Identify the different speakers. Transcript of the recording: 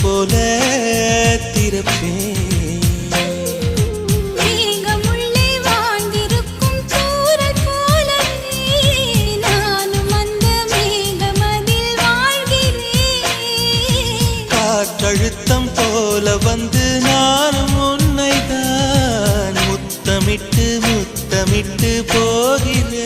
Speaker 1: போல திறப்பேன். காற்றழுத்தம் போல வந்து நானும் உன்னை தான் முத்தமிட்டு முத்தமிட்டு போகிறேன்.